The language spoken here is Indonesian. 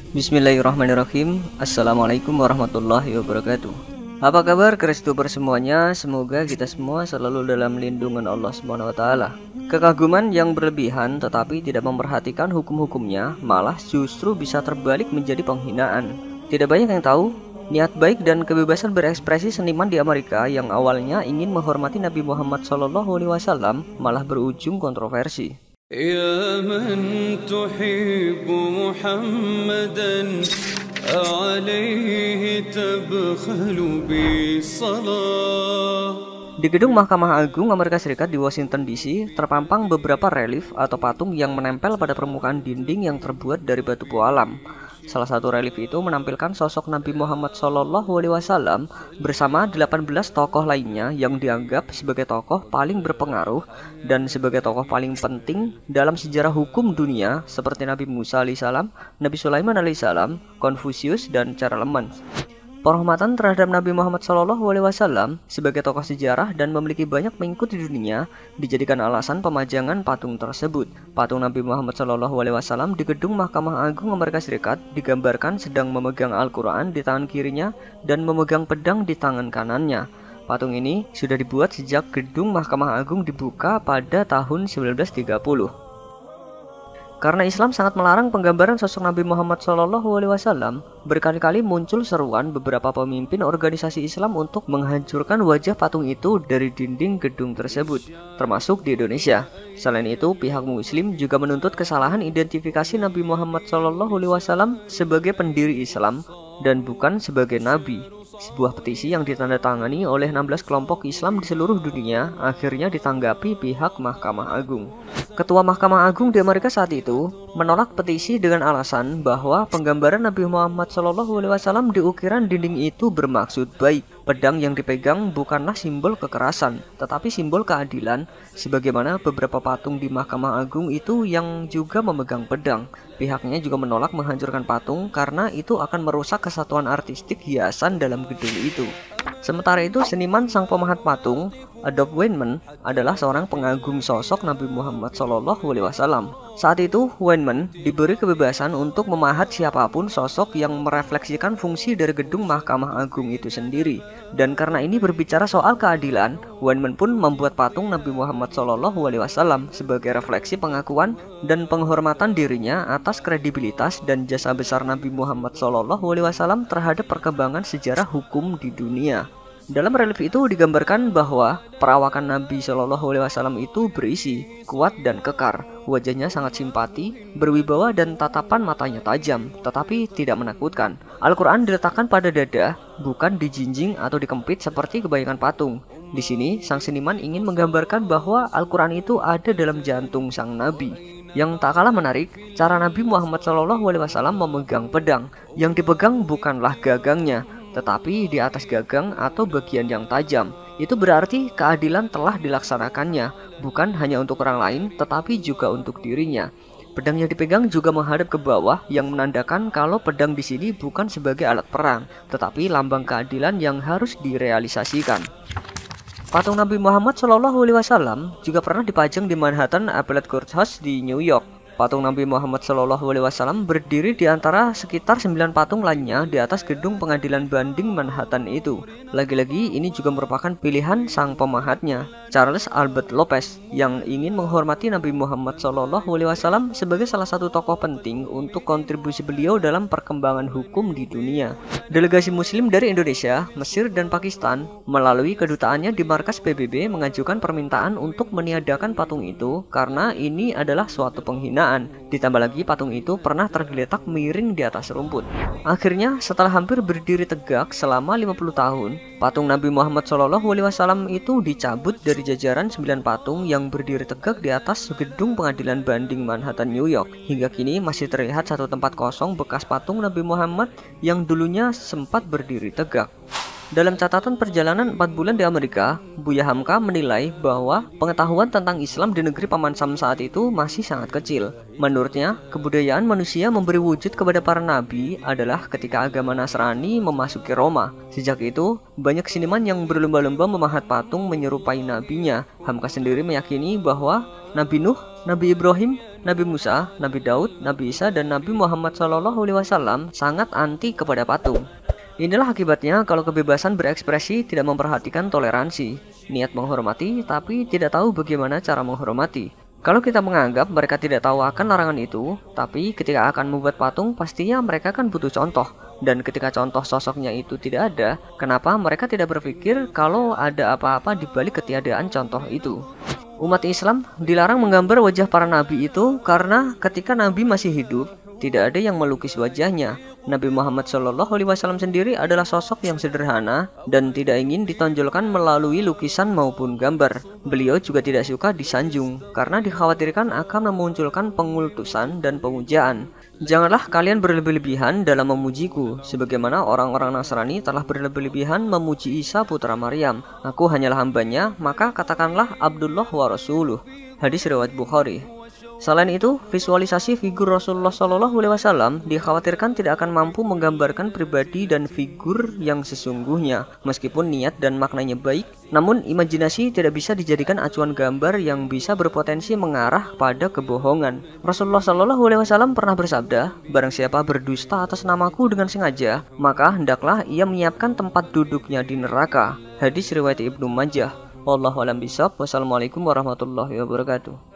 Bismillahirrahmanirrahim. Assalamualaikum warahmatullahi wabarakatuh. Apa kabar Kristober semuanya? Semoga kita semua selalu dalam lindungan Allah SWT. Kekaguman yang berlebihan tetapi tidak memperhatikan hukum-hukumnya malah justru bisa terbalik menjadi penghinaan. Tidak banyak yang tahu niat baik dan kebebasan berekspresi seniman di Amerika yang awalnya ingin menghormati Nabi Muhammad SAW malah berujung kontroversi. يا من تحب محمدا عليه تبخل بالصلاة. Di gedung Mahkamah Agung Amerika Serikat di Washington DC terpampang beberapa relief atau patung yang menempel pada permukaan dinding yang terbuat dari batu pualam. Salah satu relief itu menampilkan sosok Nabi Muhammad SAW bersama 18 tokoh lainnya yang dianggap sebagai tokoh paling berpengaruh dan sebagai tokoh paling penting dalam sejarah hukum dunia seperti Nabi Musa alaihissalam, Nabi Sulaiman alaihissalam, Konfusius, dan Charlemagne. Penghormatan terhadap Nabi Muhammad SAW sebagai tokoh sejarah dan memiliki banyak pengikut di dunia dijadikan alasan pemajangan patung tersebut. Patung Nabi Muhammad SAW di gedung Mahkamah Agung Amerika Serikat digambarkan sedang memegang Al-Quran di tangan kirinya dan memegang pedang di tangan kanannya. Patung ini sudah dibuat sejak gedung Mahkamah Agung dibuka pada tahun 1930. Karena Islam sangat melarang penggambaran sosok Nabi Muhammad SAW, berkali-kali muncul seruan beberapa pemimpin organisasi Islam untuk menghancurkan wajah patung itu dari dinding gedung tersebut, termasuk di Indonesia. Selain itu, pihak Muslim juga menuntut kesalahan identifikasi Nabi Muhammad SAW sebagai pendiri Islam dan bukan sebagai Nabi. Sebuah petisi yang ditandatangani oleh 16 kelompok Islam di seluruh dunia akhirnya ditanggapi pihak Mahkamah Agung. Ketua Mahkamah Agung di Amerika saat itu menolak petisi dengan alasan bahwa penggambaran Nabi Muhammad SAW di ukiran dinding itu bermaksud baik. Pedang yang dipegang bukanlah simbol kekerasan, tetapi simbol keadilan, sebagaimana beberapa patung di Mahkamah Agung itu yang juga memegang pedang. Pihaknya juga menolak menghancurkan patung karena itu akan merusak kesatuan artistik hiasan dalam gedung itu. Sementara itu, seniman sang pemahat patung, Adolf Weinman, adalah seorang pengagum sosok Nabi Muhammad SAW. Saat itu, Weinman diberi kebebasan untuk memahat siapapun sosok yang merefleksikan fungsi dari gedung Mahkamah Agung itu sendiri. Dan karena ini berbicara soal keadilan, Weinman pun membuat patung Nabi Muhammad SAW sebagai refleksi pengakuan dan penghormatan dirinya atas kredibilitas dan jasa besar Nabi Muhammad SAW terhadap perkembangan sejarah hukum di dunia. Dalam relief itu digambarkan bahwa perawakan Nabi SAW itu berisi, kuat dan kekar. Wajahnya sangat simpati, berwibawa dan tatapan matanya tajam, tetapi tidak menakutkan. Al-Quran diletakkan pada dada, bukan dijinjing atau dikempit seperti kebanyakan patung. Di sini, sang seniman ingin menggambarkan bahwa Al-Quran itu ada dalam jantung sang Nabi. Yang tak kalah menarik, cara Nabi Muhammad SAW memegang pedang. Yang dipegang bukanlah gagangnya, tetapi di atas gagang atau bagian yang tajam. Itu berarti keadilan telah dilaksanakannya, bukan hanya untuk orang lain, tetapi juga untuk dirinya. Pedang yang dipegang juga menghadap ke bawah, yang menandakan kalau pedang di sini bukan sebagai alat perang, tetapi lambang keadilan yang harus direalisasikan. Patung Nabi Muhammad SAW juga pernah dipajang di Manhattan Appellate Courthouse di New York. Patung Nabi Muhammad SAW berdiri di antara sekitar 9 patung lainnya di atas gedung pengadilan banding Manhattan itu. Lagi-lagi ini juga merupakan pilihan sang pemahatnya, Charles Albert Lopez, yang ingin menghormati Nabi Muhammad SAW sebagai salah satu tokoh penting untuk kontribusi beliau dalam perkembangan hukum di dunia. Delegasi Muslim dari Indonesia, Mesir, dan Pakistan melalui kedutaannya di markas PBB mengajukan permintaan untuk meniadakan patung itu karena ini adalah suatu penghinaan. Ditambah lagi patung itu pernah tergeletak miring di atas rumput. Akhirnya setelah hampir berdiri tegak selama 50 tahun, patung Nabi Muhammad SAW itu dicabut dari jajaran 9 patung yang berdiri tegak di atas gedung pengadilan banding Manhattan, New York. Hingga kini masih terlihat satu tempat kosong bekas patung Nabi Muhammad yang dulunya sempat berdiri tegak. Dalam catatan perjalanan 4 bulan di Amerika, Buya Hamka menilai bahwa pengetahuan tentang Islam di negeri Paman Sam saat itu masih sangat kecil. Menurutnya, kebudayaan manusia memberi wujud kepada para nabi adalah ketika agama Nasrani memasuki Roma. Sejak itu, banyak seniman yang berlomba-lomba memahat patung menyerupai nabinya. Hamka sendiri meyakini bahwa Nabi Nuh, Nabi Ibrahim, Nabi Musa, Nabi Daud, Nabi Isa, dan Nabi Muhammad SAW sangat anti kepada patung. Inilah akibatnya kalau kebebasan berekspresi tidak memperhatikan toleransi, niat menghormati, tapi tidak tahu bagaimana cara menghormati. Kalau kita menganggap mereka tidak tahu akan larangan itu, tapi ketika akan membuat patung, pastinya mereka kan butuh contoh. Dan ketika contoh sosoknya itu tidak ada, kenapa mereka tidak berpikir kalau ada apa-apa di balik ketiadaan contoh itu? Umat Islam dilarang menggambar wajah para nabi itu karena ketika nabi masih hidup, tidak ada yang melukis wajahnya. Nabi Muhammad SAW sendiri adalah sosok yang sederhana dan tidak ingin ditonjolkan melalui lukisan maupun gambar. Beliau juga tidak suka disanjung karena dikhawatirkan akan memunculkan pengultusan dan pemujaan. Janganlah kalian berlebih-lebihan dalam memujiku, sebagaimana orang-orang Nasrani telah berlebih-lebihan memuji Isa putra Maryam. Aku hanyalah hambanya, maka katakanlah Abdullah wa Rasuluh. Hadis riwayat Bukhari. Selain itu, visualisasi figur Rasulullah SAW dikhawatirkan tidak akan mampu menggambarkan pribadi dan figur yang sesungguhnya. Meskipun niat dan maknanya baik, namun imajinasi tidak bisa dijadikan acuan gambar yang bisa berpotensi mengarah pada kebohongan. Rasulullah SAW pernah bersabda, "Barang siapa berdusta atas namaku dengan sengaja, maka hendaklah ia menyiapkan tempat duduknya di neraka." Hadis riwayat Ibnu Majah. Wallahu a'lam bishawab. Wassalamualaikum warahmatullahi wabarakatuh.